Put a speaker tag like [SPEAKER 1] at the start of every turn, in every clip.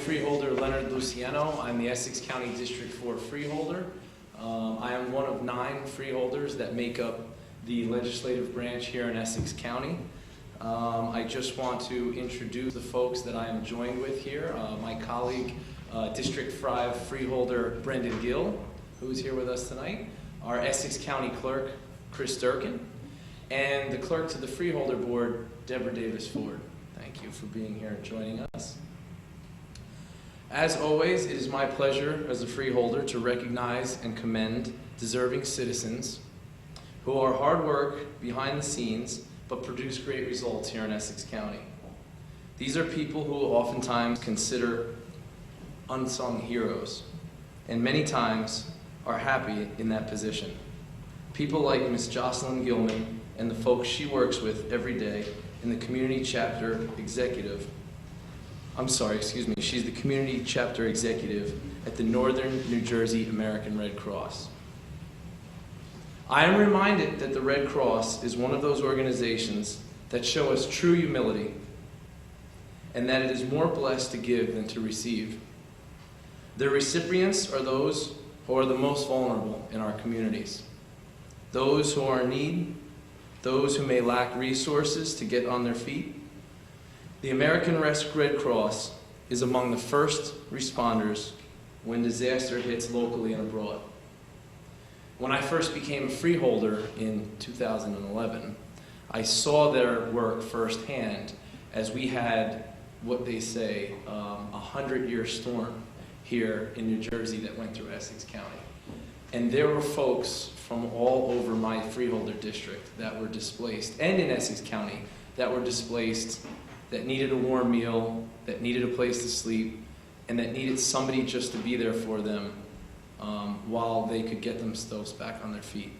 [SPEAKER 1] freeholder Leonard Luciano. I'm the Essex County District 4 freeholder. I am one of 9 freeholders that make up the legislative branch here in Essex County. I just want to introduce the folks that I am joined with here. My colleague, District 5 freeholder Brendan Gill, who is here with us tonight. Our Essex County Clerk, Chris Durkin, and the Clerk to the Freeholder Board, Deborah Davis Ford. Thank you for being here and joining us. As always, it is my pleasure as a freeholder to recognize and commend deserving citizens who are hard work behind the scenes but produce great results here in Essex County. These are people who oftentimes consider unsung heroes and many times are happy in that position. People like Ms. Jocelyn Gilman and the folks she works with every day in the community chapter executive. She's the community chapter executive at the Northern New Jersey American Red Cross. I am reminded that the Red Cross is one of those organizations that show us true humility and that it is more blessed to give than to receive. Their recipients are those who are the most vulnerable in our communities, those who are in need, those who may lack resources to get on their feet. The American Red Cross is among the first responders when disaster hits locally and abroad. When I first became a freeholder in 2011, I saw their work firsthand as we had what they say a 100-year storm here in New Jersey that went through Essex County. And there were folks from all over my freeholder district that were displaced, and in Essex County, that were displaced, that needed a warm meal, that needed a place to sleep, and that needed somebody just to be there for them while they could get themselves back on their feet.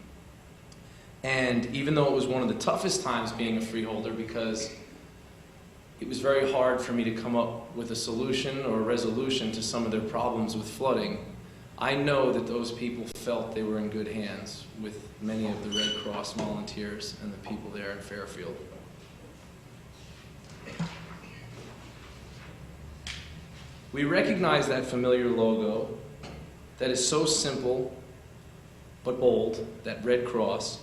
[SPEAKER 1] And even though it was one of the toughest times being a freeholder, because it was very hard for me to come up with a solution or a resolution to some of their problems with flooding, I know that those people felt they were in good hands with many of the Red Cross volunteers and the people there in Fairfield. We recognize that familiar logo that is so simple but bold, that Red Cross,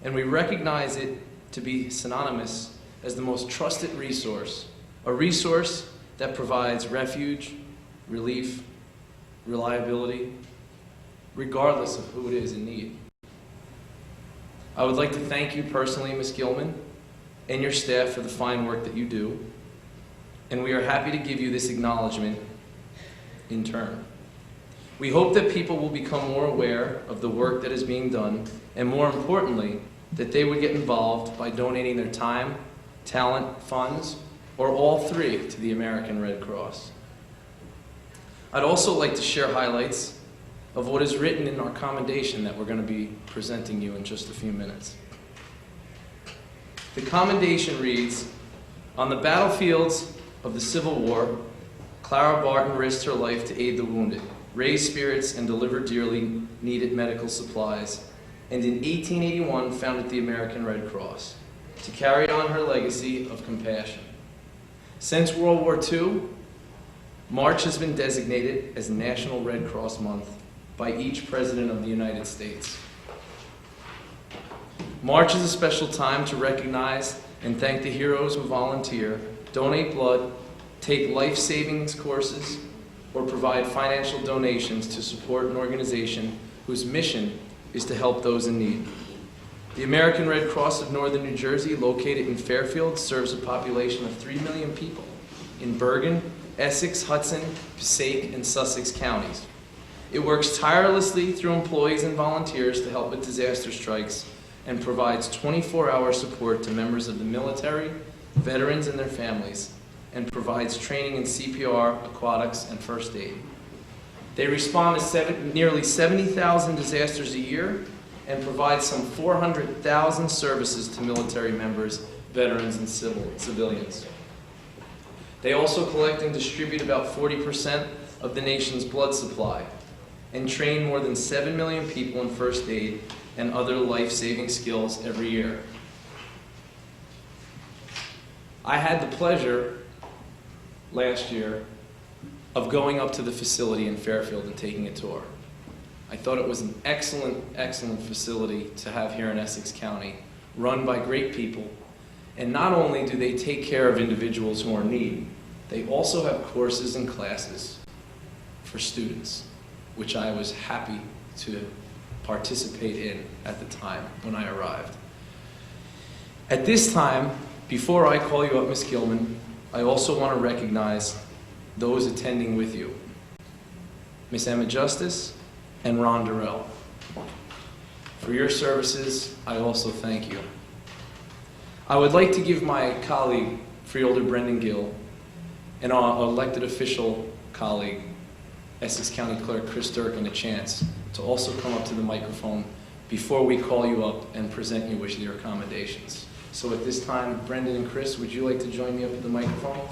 [SPEAKER 1] and we recognize it to be synonymous as the most trusted resource, a resource that provides refuge, relief, reliability, regardless of who it is in need. I would like to thank you personally, Ms. Gilman, and your staff for the fine work that you do, and we are happy to give you this acknowledgement in turn. We hope that people will become more aware of the work that is being done, and more importantly, that they would get involved by donating their time, talent, funds, or all three to the American Red Cross. I'd also like to share highlights of what is written in our commendation that we're going to be presenting you in just a few minutes. The commendation reads, "On the battlefields of the Civil War, Clara Barton risked her life to aid the wounded, raise spirits, and deliver dearly needed medical supplies, and in 1881 founded the American Red Cross to carry on her legacy of compassion. Since World War II, March has been designated as National Red Cross Month by each President of the United States. March is a special time to recognize and thank the heroes who volunteer, donate blood, take life savings courses, or provide financial donations to support an organization whose mission is to help those in need. The American Red Cross of Northern New Jersey, located in Fairfield, serves a population of 3 million people in Bergen, Essex, Hudson, Passaic, and Sussex counties. It works tirelessly through employees and volunteers to help with disaster strikes and provides 24-hour support to members of the military, veterans, and their families, and provides training in CPR, aquatics, and first aid. They respond to nearly 70,000 disasters a year and provide some 400,000 services to military members, veterans, and civilians. They also collect and distribute about 40% of the nation's blood supply and train more than 7 million people in first aid and other life-saving skills every year. I had the pleasure last year of going up to the facility in Fairfield and taking a tour. I thought it was an excellent, excellent facility to have here in Essex County, run by great people. And not only do they take care of individuals who are in need, they also have courses and classes for students, which I was happy to participate in at the time when I arrived. At this time, before I call you up, Ms. Gilman, I also want to recognize those attending with you. Ms. Emma Justice and Ron Durrell. For your services, I also thank you. I would like to give my colleague, Freeholder Brendan Gill, and our elected official colleague, Essex County Clerk Chris Durkin, a chance to also come up to the microphone before we call you up and present you with your accommodations. So at this time, Brendan and Chris, would you like to join me up at the microphone?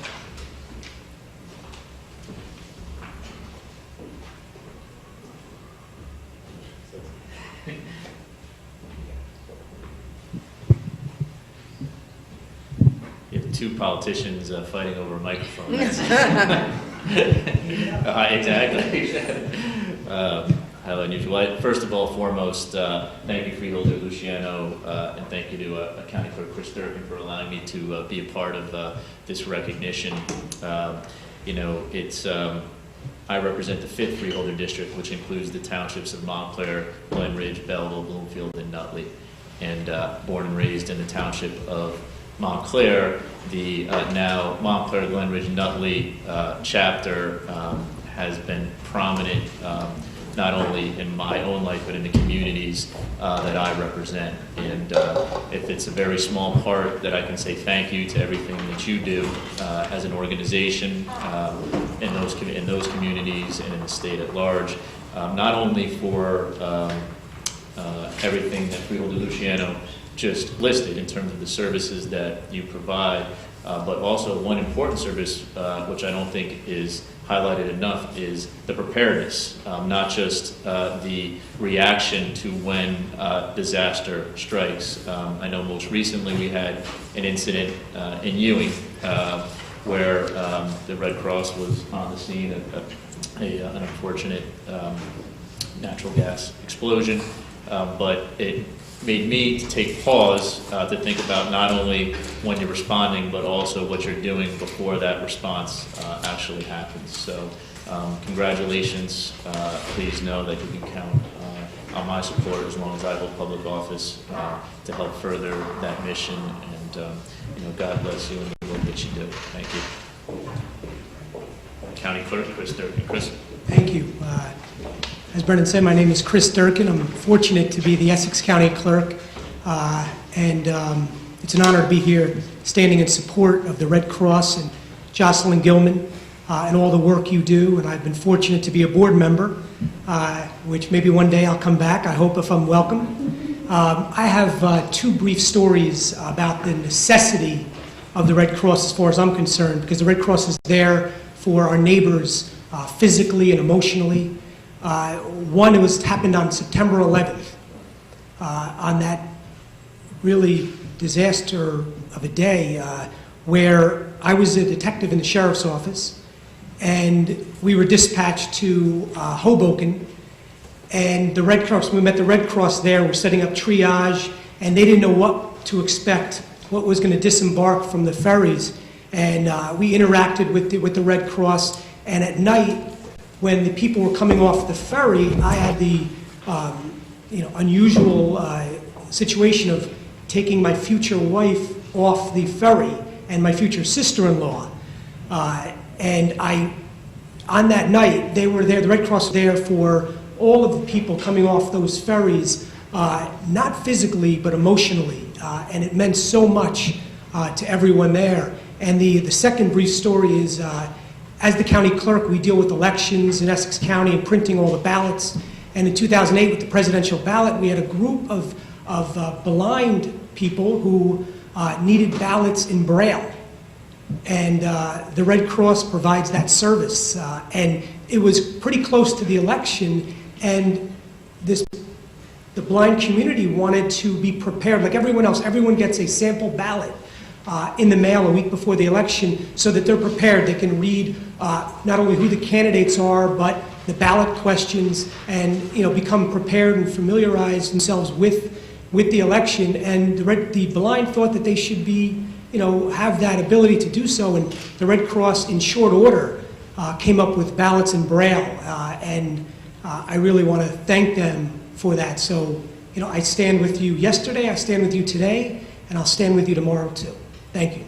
[SPEAKER 2] You have two politicians fighting over a microphone. Exactly. Highly unusual. First of all, foremost, thank you, Freeholder Luciano, and thank you to County Clerk Chris Durkin for allowing me to be a part of this recognition. You know, it's I represent the 5th Freeholder District, which includes the townships of Montclair, Glen Ridge, Belleville, Bloomfield, and Nutley. And born and raised in the township of Montclair, the now Montclair, Glen Ridge, Nutley chapter has been prominent not only in my own life, but in the communities that I represent. And if it's a very small part that I can say thank you to everything that you do as an organization in those communities and in the state at large, not only for everything that Freeholder Luciano just listed in terms of the services that you provide, but also one important service, which I don't think is highlighted enough, is the preparedness, not just the reaction to when disaster strikes. I know most recently we had an incident in Ewing where the Red Cross was on the scene of an unfortunate natural gas explosion, but it made me to take pause to think about not only when you're responding, but also what you're doing before that response actually happens. So congratulations. Please know that you can count on my support as long as I hold public office to help further that mission. And you know, God bless you and the work that you do. Thank you. County Clerk Chris Durkin. Chris.
[SPEAKER 3] Thank you. As Brendan said, my name is Chris Durkin. I'm fortunate to be the Essex County Clerk, and it's an honor to be here standing in support of the Red Cross and Jocelyn Gilman and all the work you do. And I've been fortunate to be a board member, which maybe one day I'll come back, I hope, if I'm welcome. I have two brief stories about the necessity of the Red Cross as far as I'm concerned, because the Red Cross is there for our neighbors physically and emotionally. One happened on September 11th, on that really disaster of a day where I was a detective in the sheriff's office, and we were dispatched to Hoboken, and the Red Cross, we met the Red Cross there, we're setting up triage, and they didn't know what to expect, what was going to disembark from the ferries, and we interacted with the Red Cross, and at night, when the people were coming off the ferry, I had the unusual situation of taking my future wife off the ferry and my future sister-in-law. And on that night, they were there, the Red Cross was there for all of the people coming off those ferries, not physically, but emotionally. And it meant so much to everyone there. And the second brief story is, as the county clerk, we deal with elections in Essex County and printing all the ballots. And in 2008, with the presidential ballot, we had a group of blind people who needed ballots in Braille. And the Red Cross provides that service. And it was pretty close to the election, and the blind community wanted to be prepared. Like everyone else, everyone gets a sample ballot in the mail a week before the election so that they're prepared. They can read not only who the candidates are, but the ballot questions, and become prepared and familiarize themselves with the election. And the blind thought that they should be, have that ability to do so, and the Red Cross, in short order, came up with ballots in Braille, and I really want to thank them for that. So, I stand with you yesterday, I stand with you today, and I'll stand with you tomorrow too. Thank you.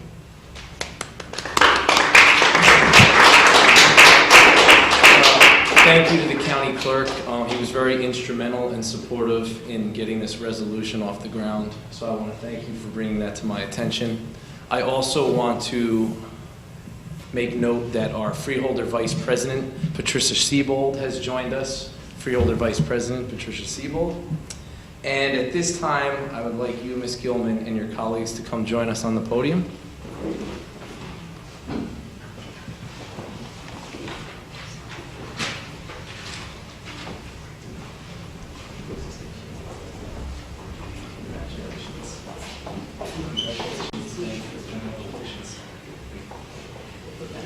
[SPEAKER 1] Thank you to the county clerk. He was very instrumental and supportive in getting this resolution off the ground. So I want to thank you for bringing that to my attention. I also want to make note that our Freeholder Vice President, Patricia Siebold, has joined us. Freeholder Vice President, Patricia Siebold. And at this time, I would like you, Ms. Gilman, and your colleagues to come join us on the podium.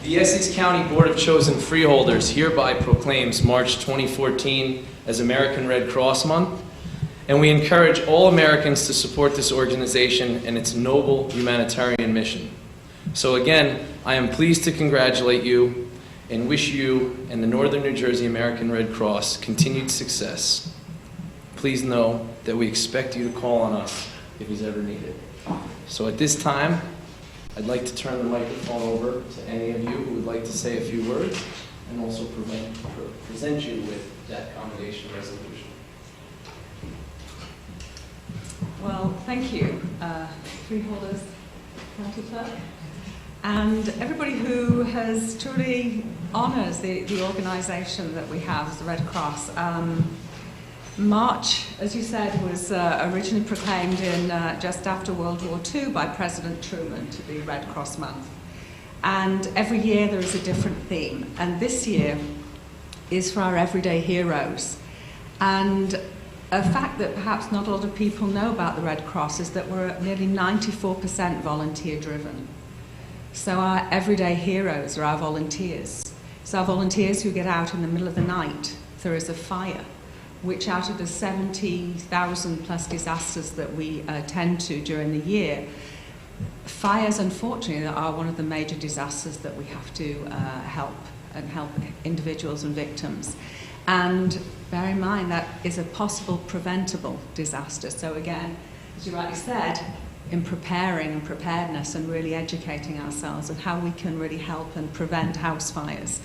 [SPEAKER 1] The Essex County Board of Chosen Freeholders hereby proclaims March 2014 as American Red Cross Month, and we encourage all Americans to support this organization and its noble humanitarian mission. So again, I am pleased to congratulate you and wish you and the Northern New Jersey American Red Cross continued success. Please know that we expect you to call on us if it's ever needed. So at this time, I'd like to turn the microphone over to any of you who would like to say a few words and also present you with that commendation resolution.
[SPEAKER 4] Well, thank you, Freeholders, County Clerk, and everybody who has truly honours the organisation that we have as the Red Cross. March, as you said, was originally proclaimed in just after World War II by President Truman to be Red Cross Month. And every year there is a different theme. And this year is for our everyday heroes. And a fact that perhaps not a lot of people know about the Red Cross is that we're at nearly 94% volunteer driven. So our everyday heroes are our volunteers. So our volunteers who get out in the middle of the night, if there is a fire, which out of the 70,000 plus disasters that we tend to during the year, fires unfortunately are one of the major disasters that we have to help individuals and victims. And bear in mind that is a possible preventable disaster. So again, as you rightly said, in preparing and preparedness and really educating ourselves on how we can really help and prevent house fires.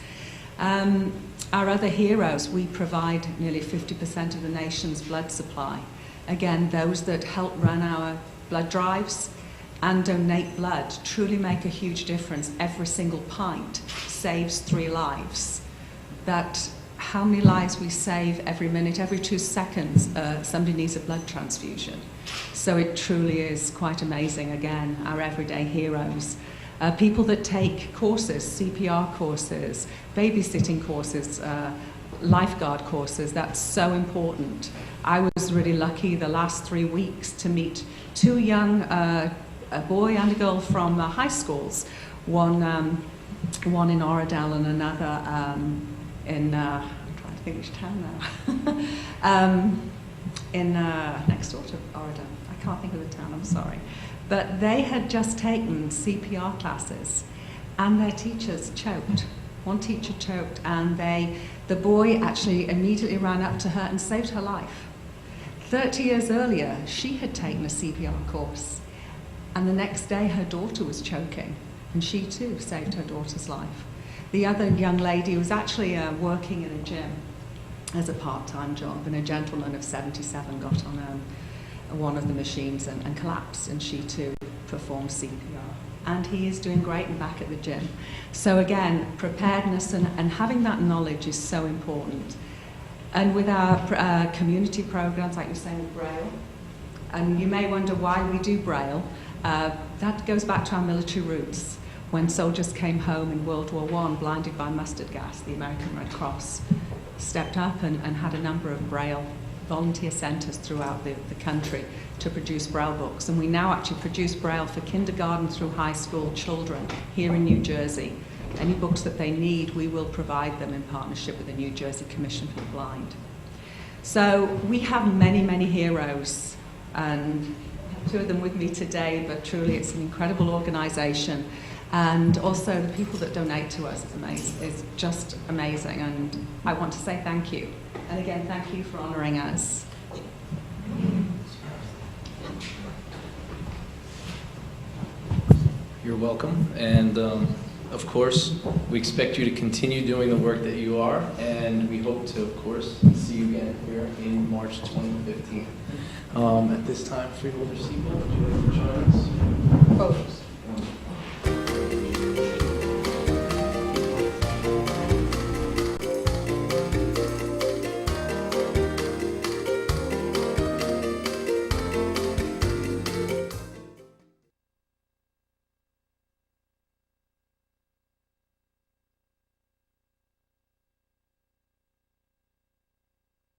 [SPEAKER 4] Our other heroes, we provide nearly 50% of the nation's blood supply. Again, those that help run our blood drives and donate blood truly make a huge difference. Every single pint saves 3 lives. That how many lives we save every minute, every 2 seconds, somebody needs a blood transfusion. So it truly is quite amazing, again, our everyday heroes. People that take courses, CPR courses, babysitting courses, lifeguard courses, that's so important. I was really lucky the last 3 weeks to meet 2 young, a boy and a girl from high schools, one in Oradell and another I'm trying to think which town now, in next door to Oradell. I can't think of the town, I'm sorry. But they had just taken CPR classes and their teachers choked. One teacher choked and the boy actually immediately ran up to her and saved her life. 30 years earlier, she had taken a CPR course and the next day her daughter was choking and she too saved her daughter's life. The other young lady was actually working in a gym as a part-time job, and a gentleman of 77 got on one of the machines and collapsed, and she too performed CPR. And he is doing great and back at the gym. So again, preparedness and having that knowledge is so important. And with our community programs, like you're saying, with Braille, and you may wonder why we do Braille, that goes back to our military roots. When soldiers came home in World War I blinded by mustard gas, the American Red Cross stepped up and had a number of Braille volunteer centres throughout the country to produce Braille books. And we now actually produce Braille for kindergarten through high school children here in New Jersey. Any books that they need, we will provide them in partnership with the New Jersey Commission for the Blind. So we have many, many heroes, and I have two of them with me today, but truly it's an incredible organisation. And also the people that donate to us is just amazing, and I want to say thank you. And again, thank you for honouring us.
[SPEAKER 1] You're welcome, and of course, we expect you to continue doing the work that you are, and we hope to, of course, see you again here in March 2015. At this time, Freeholders, would you like to join us?
[SPEAKER 4] Both.